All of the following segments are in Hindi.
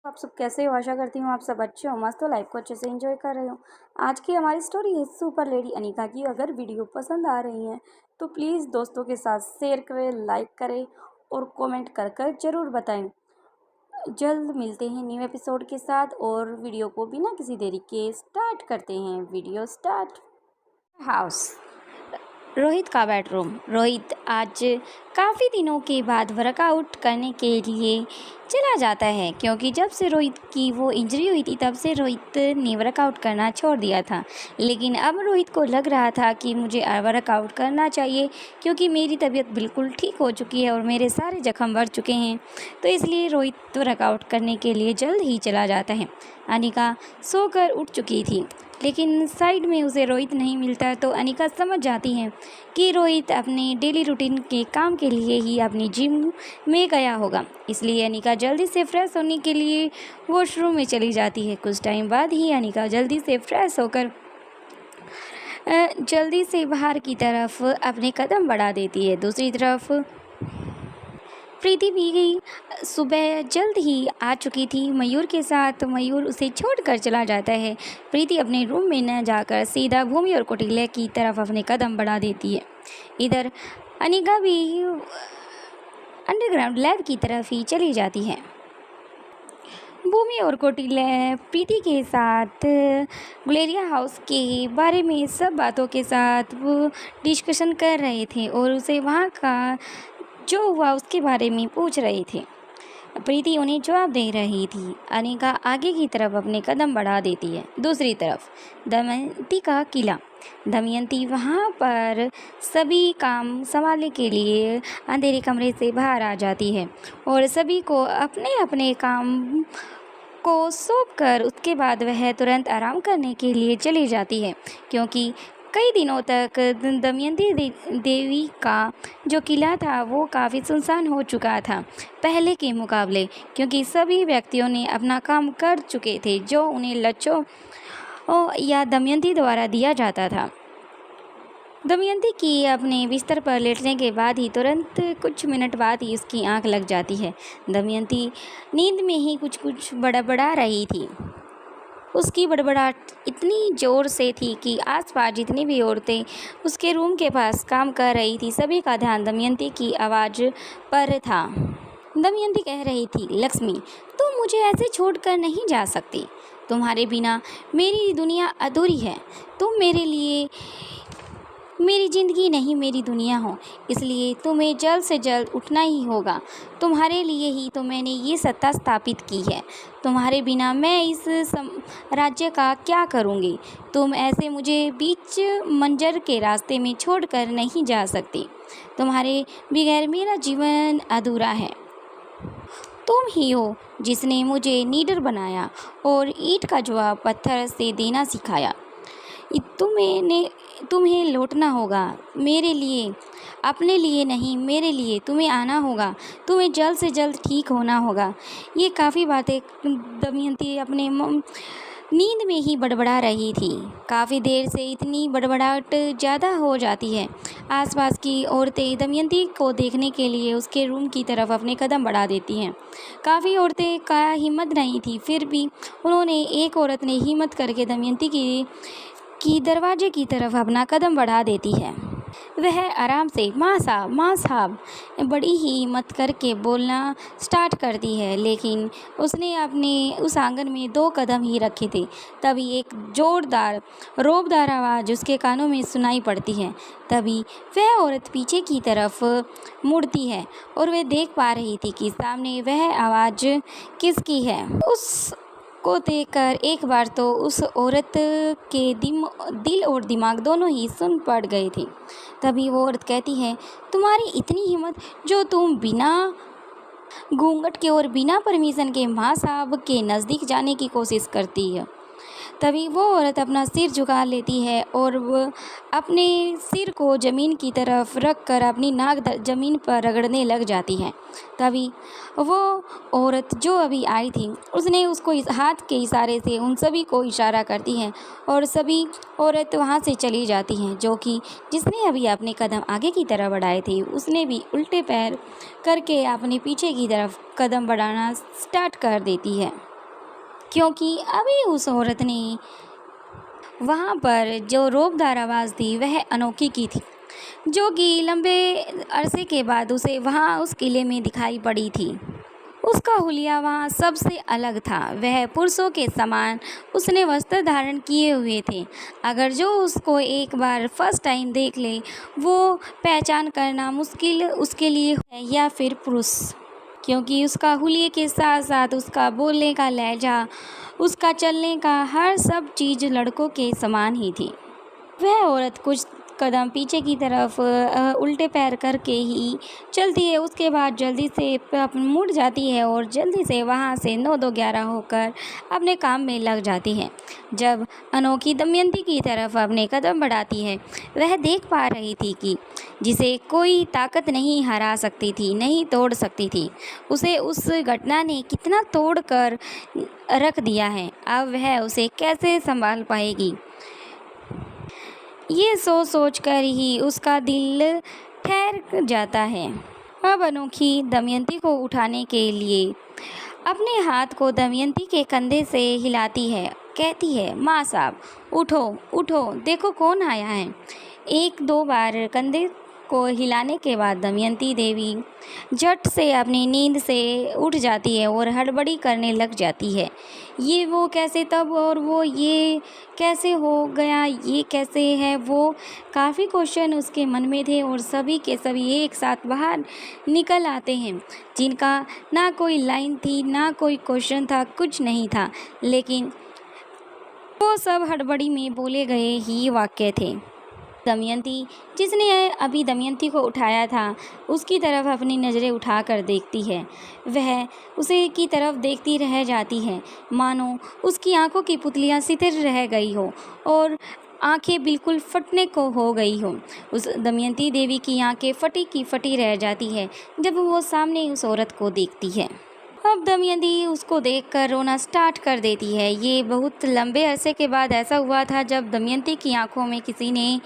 आप सब कैसे हो? आशा करती हूँ आप सब अच्छे हो, मस्त हो, लाइफ को अच्छे से एंजॉय कर रहे हो। आज की हमारी स्टोरी है सुपर लेडी अनीता की। अगर वीडियो पसंद आ रही है तो प्लीज़ दोस्तों के साथ शेयर करें, लाइक करें और कमेंट कर कर ज़रूर बताएं। जल्द मिलते हैं न्यू एपिसोड के साथ और वीडियो को बिना किसी देरी के स्टार्ट करते हैं। Video start. हाउस, रोहित का बेडरूम। रोहित आज काफ़ी दिनों के बाद वर्कआउट करने के लिए चला जाता है, क्योंकि जब से रोहित की वो इंजरी हुई थी तब से रोहित ने वर्कआउट करना छोड़ दिया था। लेकिन अब रोहित को लग रहा था कि मुझे वर्कआउट करना चाहिए, क्योंकि मेरी तबीयत बिल्कुल ठीक हो चुकी है और मेरे सारे जख्म भर चुके हैं। तो इसलिए रोहित वर्कआउट करने के लिए जल्द ही चला जाता है। अनिका सोकर उठ चुकी थी, लेकिन साइड में उसे रोहित नहीं मिलता तो अनिका समझ जाती है कि रोहित अपने डेली रूटीन के काम के लिए ही अपनी जिम में गया होगा। इसलिए अनिका जल्दी से फ्रेश होने के लिए वॉशरूम में चली जाती है। कुछ टाइम बाद ही अनिका जल्दी से फ्रेश होकर जल्दी से बाहर की तरफ अपने कदम बढ़ा देती है। दूसरी तरफ प्रीति भी सुबह जल्द ही आ चुकी थी मयूर के साथ। मयूर उसे छोड़कर चला जाता है। प्रीति अपने रूम में न जाकर सीधा भूमि और कौटिल्य की तरफ अपने कदम बढ़ा देती है। इधर अनिका भी अंडरग्राउंड लैब की तरफ ही चली जाती है। भूमि और कौटिल्य प्रीति के साथ गुलेरिया हाउस के बारे में सब बातों के साथ वो डिस्कशन कर रहे थे और उसे वहाँ का जो हुआ उसके बारे में पूछ रहे थे। प्रीति उन्हें जवाब दे रही थी। अनिका आगे की तरफ अपने कदम बढ़ा देती है। दूसरी तरफ दमयंती का किला। दमयंती वहाँ पर सभी काम संभालने के लिए अंधेरे कमरे से बाहर आ जाती है और सभी को अपने अपने काम को सौंप कर उसके बाद वह तुरंत आराम करने के लिए चली जाती है, क्योंकि कई दिनों तक दमयंती देवी का जो किला था वो काफ़ी सुनसान हो चुका था पहले के मुकाबले, क्योंकि सभी व्यक्तियों ने अपना काम कर चुके थे जो उन्हें लच्छों या दमयंती द्वारा दिया जाता था। दमयंती की अपने बिस्तर पर लेटने के बाद ही तुरंत कुछ मिनट बाद ही उसकी आंख लग जाती है। दमयंती नींद में ही कुछ कुछ बड़बड़ा रही थी। उसकी बड़बड़ाहट इतनी ज़ोर से थी कि आसपास जितनी भी औरतें उसके रूम के पास काम कर रही थी सभी का ध्यान दमयंती की आवाज़ पर था। दमयंती कह रही थी, लक्ष्मी, तुम मुझे ऐसे छोड़कर नहीं जा सकती। तुम्हारे बिना मेरी दुनिया अधूरी है। तुम मेरे लिए मेरी ज़िंदगी नहीं मेरी दुनिया हो, इसलिए तुम्हें जल्द से जल्द उठना ही होगा। तुम्हारे लिए ही तो मैंने ये सत्ता स्थापित की है। तुम्हारे बिना मैं इस राज्य का क्या करूँगी। तुम ऐसे मुझे बीच मंजर के रास्ते में छोड़कर नहीं जा सकती। तुम्हारे बगैर मेरा जीवन अधूरा है। तुम ही हो जिसने मुझे नीडर बनाया और ईंट का जवाब पत्थर से देना सिखाया। तुम्हें लौटना होगा मेरे लिए, अपने लिए नहीं, मेरे लिए तुम्हें आना होगा। तुम्हें जल्द से जल्द ठीक होना होगा। ये काफ़ी बातें दमयंती अपने नींद में ही बड़बड़ा रही थी। काफ़ी देर से इतनी बड़बड़ाहट ज़्यादा हो जाती है। आसपास की औरतें दमयंती को देखने के लिए उसके रूम की तरफ अपने कदम बढ़ा देती हैं। काफ़ी औरतें का हिम्मत नहीं थी, फिर भी उन्होंने एक औरत ने हिम्मत करके दमयंती की दरवाजे की तरफ अपना कदम बढ़ा देती है। वह आराम से माँ साहब बड़ी ही हिम्मत करके बोलना स्टार्ट करती है, लेकिन उसने अपने उस आंगन में 2 कदम ही रखे थे। तभी एक जोरदार रौबदार आवाज़ उसके कानों में सुनाई पड़ती है। तभी वह औरत पीछे की तरफ मुड़ती है और वह देख पा रही थी कि सामने वह आवाज़ किसकी है। उस को देखकर एक बार तो उस औरत के दिल और दिमाग दोनों ही सुन पड़ गए थे। तभी वो औरत कहती है, तुम्हारी इतनी हिम्मत जो तुम बिना घूंघट के और बिना परमिशन के माँ साहब के नज़दीक जाने की कोशिश करती है। तभी वो औरत अपना सिर झुका लेती है और वो अपने सिर को ज़मीन की तरफ रख कर अपनी नाक ज़मीन पर रगड़ने लग जाती है। तभी वो औरत जो अभी आई थी उसने उसको इस हाथ के इशारे से उन सभी को इशारा करती है और सभी औरत वहाँ से चली जाती हैं, जो कि जिसने अभी अपने कदम आगे की तरफ बढ़ाए थे उसने भी उल्टे पैर करके अपने पीछे की तरफ कदम बढ़ाना स्टार्ट कर देती है। क्योंकि अभी उस औरत ने वहाँ पर जो रोबदार आवाज़ थी वह अनोखी की थी, जो कि लंबे अरसे के बाद उसे वहाँ उस किले में दिखाई पड़ी थी। उसका हुलिया वहाँ सबसे अलग था। वह पुरुषों के समान उसने वस्त्र धारण किए हुए थे। अगर जो उसको एक बार फर्स्ट टाइम देख ले, वो पहचान करना मुश्किल उसके लिए है या फिर पुरुष, क्योंकि उसका हुलिये के साथ साथ उसका बोलने का लहजा, उसका चलने का हर सब चीज़ लड़कों के समान ही थी। वह औरत कुछ कदम पीछे की तरफ उल्टे पैर करके ही चलती है, उसके बाद जल्दी से मुड़ जाती है और जल्दी से वहाँ से 9-2-11 होकर अपने काम में लग जाती है। जब अनोखी दमयंती की तरफ अपने कदम बढ़ाती है, वह देख पा रही थी कि जिसे कोई ताकत नहीं हरा सकती थी, नहीं तोड़ सकती थी, उसे उस घटना ने कितना तोड़ कर रख दिया है। अब वह उसे कैसे संभाल पाएगी, ये सोच सोच कर ही उसका दिल ठहर जाता है। अब अनोखी दमयंती को उठाने के लिए अपने हाथ को दमयंती के कंधे से हिलाती है, कहती है, माँ साहब उठो उठो, देखो कौन आया है। 1-2 बार कंधे को हिलाने के बाद दमयंती देवी झट से अपनी नींद से उठ जाती है और हड़बड़ी करने लग जाती है। ये वो कैसे, तब और वो ये कैसे हो गया, ये कैसे है वो, काफ़ी क्वेश्चन उसके मन में थे और सभी के सभी एक साथ बाहर निकल आते हैं, जिनका ना कोई लाइन थी, ना कोई क्वेश्चन था, कुछ नहीं था, लेकिन वो सब हड़बड़ी में बोले गए ही वाक्य थे। दमयंती, जिसने अभी दमयंती को उठाया था, उसकी तरफ अपनी नज़रें उठाकर देखती है। वह उसे की तरफ देखती रह जाती है, मानो उसकी आंखों की पुतलियां सितर रह गई हो और आंखें बिल्कुल फटने को हो गई हो। उस दमयंती देवी की आंखें फटी की फटी रह जाती है जब वो सामने उस औरत को देखती है। अब दमयंती उसको देखकर रोना स्टार्ट कर देती है। ये बहुत लंबे अरसे के बाद ऐसा हुआ था जब दमयंती की आंखों में किसी ने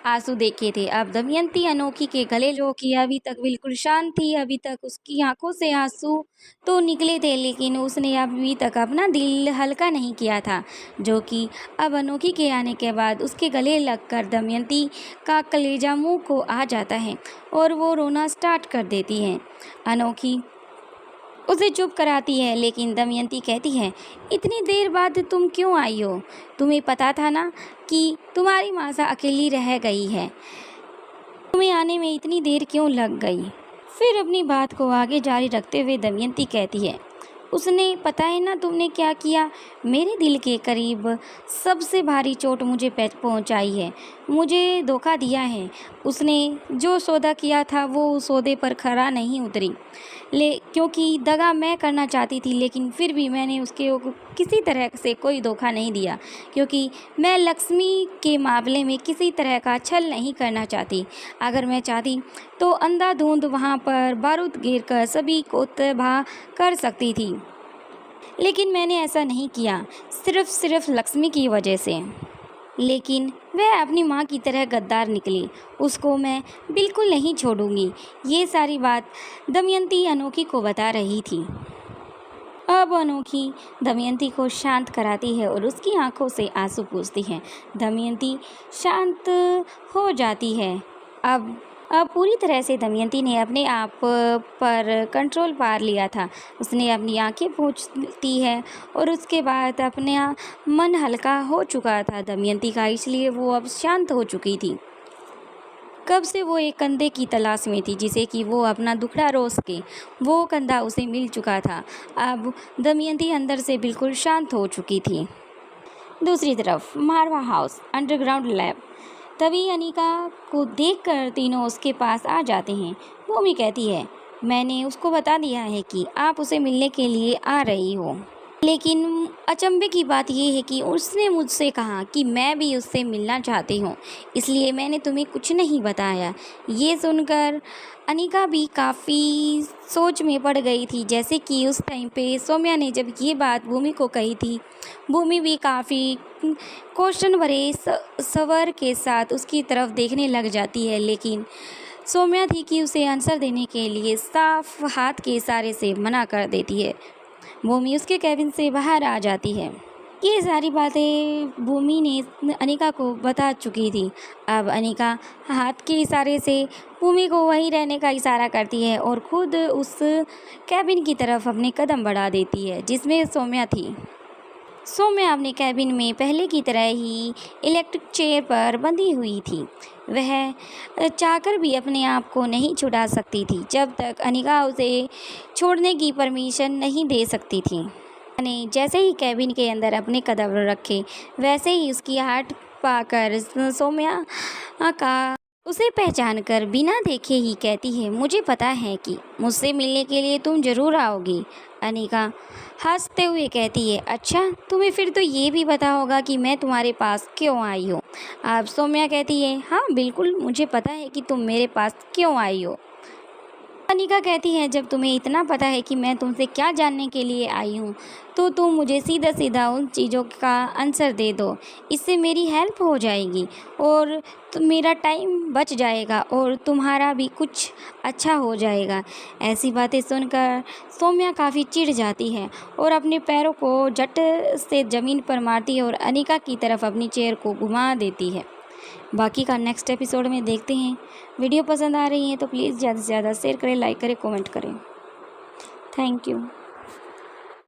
आंसू देखे थे। अब दमयंती अनोखी के गले, जो कि अभी तक बिल्कुल शांत थी, अभी तक उसकी आंखों से आंसू तो निकले थे, लेकिन उसने अभी तक अपना दिल हल्का नहीं किया था, जो कि अब अनोखी के आने के बाद उसके गले लगकर दमयंती का कलेजा मुँह को आ जाता है और वो रोना स्टार्ट कर देती है। अनोखी उसे चुप कराती है, लेकिन दमयंती कहती है, इतनी देर बाद तुम क्यों आई हो? तुम्हें पता था ना कि तुम्हारी मासा अकेली रह गई है, तुम्हें आने में इतनी देर क्यों लग गई? फिर अपनी बात को आगे जारी रखते हुए दमयंती कहती है, उसने, पता है ना तुमने क्या किया? मेरे दिल के करीब सबसे भारी चोट मुझे पहुंचाई है, मुझे धोखा दिया है। उसने जो सौदा किया था वो उस सौदे पर खरा नहीं उतरी, क्योंकि दगा मैं करना चाहती थी, लेकिन फिर भी मैंने उसके किसी तरह से कोई धोखा नहीं दिया, क्योंकि मैं लक्ष्मी के मामले में किसी तरह का छल नहीं करना चाहती। अगर मैं चाहती तो अंधाधुंध वहाँ पर बारूद गिर कर सभी को तबाह कर सकती थी, लेकिन मैंने ऐसा नहीं किया, सिर्फ लक्ष्मी की वजह से। लेकिन वह अपनी माँ की तरह गद्दार निकली, उसको मैं बिल्कुल नहीं छोड़ूंगी। ये सारी बात दमयंती अनोखी को बता रही थी। अब अनोखी दमयंती को शांत कराती है और उसकी आंखों से आंसू पूछती है। दमयंती शांत हो जाती है। अब पूरी तरह से दमयंती ने अपने आप पर कंट्रोल पा लिया था। उसने अपनी आंखें पोंछती है और उसके बाद अपना मन हल्का हो चुका था दमयंती का, इसलिए वो अब शांत हो चुकी थी। कब से वो एक कंधे की तलाश में थी जिसे कि वो अपना दुखड़ा रो सके। वो कंधा उसे मिल चुका था। अब दमयंती अंदर से बिल्कुल शांत हो चुकी थी। दूसरी तरफ मारवा हाउस अंडरग्राउंड लैब। तभी अनिका को देखकर तीनों उसके पास आ जाते हैं। भूमि कहती है, मैंने उसको बता दिया है कि आप उसे मिलने के लिए आ रही हो, लेकिन अचंभे की बात यह है कि उसने मुझसे कहा कि मैं भी उससे मिलना चाहती हूँ, इसलिए मैंने तुम्हें कुछ नहीं बताया। ये सुनकर अनिका भी काफ़ी सोच में पड़ गई थी, जैसे कि उस टाइम पे सौम्या ने जब ये बात भूमि को कही थी। भूमि भी काफ़ी क्वेश्चन भरे सवाल के साथ उसकी तरफ देखने लग जाती है, लेकिन सौम्या थी कि उसे आंसर देने के लिए साफ हाथ के इशारे से मना कर देती है। भूमि उसके कैबिन से बाहर आ जाती है। ये सारी बातें भूमि ने अनिका को बता चुकी थी। अब अनिका हाथ के इशारे से भूमि को वहीं रहने का इशारा करती है और खुद उस कैबिन की तरफ अपने कदम बढ़ा देती है जिसमें सौम्या थी। सौम्या अपने कैबिन में पहले की तरह ही इलेक्ट्रिक चेयर पर बंधी हुई थी। वह चाहकर भी अपने आप को नहीं छुड़ा सकती थी जब तक अनिका उसे छोड़ने की परमिशन नहीं दे सकती थी। ने जैसे ही कैबिन के अंदर अपने कदम रखे वैसे ही उसकी हार्ट पाकर सौम्या का उसे पहचान कर बिना देखे ही कहती है, मुझे पता है कि मुझसे मिलने के लिए तुम ज़रूर आओगी। अनिका हंसते हुए कहती है, अच्छा तुम्हें फिर तो ये भी पता होगा कि मैं तुम्हारे पास क्यों आई हूँ। अब सौम्या कहती है, हाँ बिल्कुल मुझे पता है कि तुम मेरे पास क्यों आई हो। अनिका कहती है, जब तुम्हें इतना पता है कि मैं तुमसे क्या जानने के लिए आई हूँ तो तुम मुझे सीधा सीधा उन चीज़ों का आंसर दे दो। इससे मेरी हेल्प हो जाएगी और मेरा टाइम बच जाएगा और तुम्हारा भी कुछ अच्छा हो जाएगा। ऐसी बातें सुनकर सौम्या काफ़ी चिढ़ जाती है और अपने पैरों को झट से ज़मीन पर मारती है और अनिका की तरफ अपनी चेयर को घुमा देती है। बाकी का नेक्स्ट एपिसोड में देखते हैं। वीडियो पसंद आ रही है तो प्लीज़ ज़्यादा से ज़्यादा शेयर करें, लाइक करें, कमेंट करें। Thank you.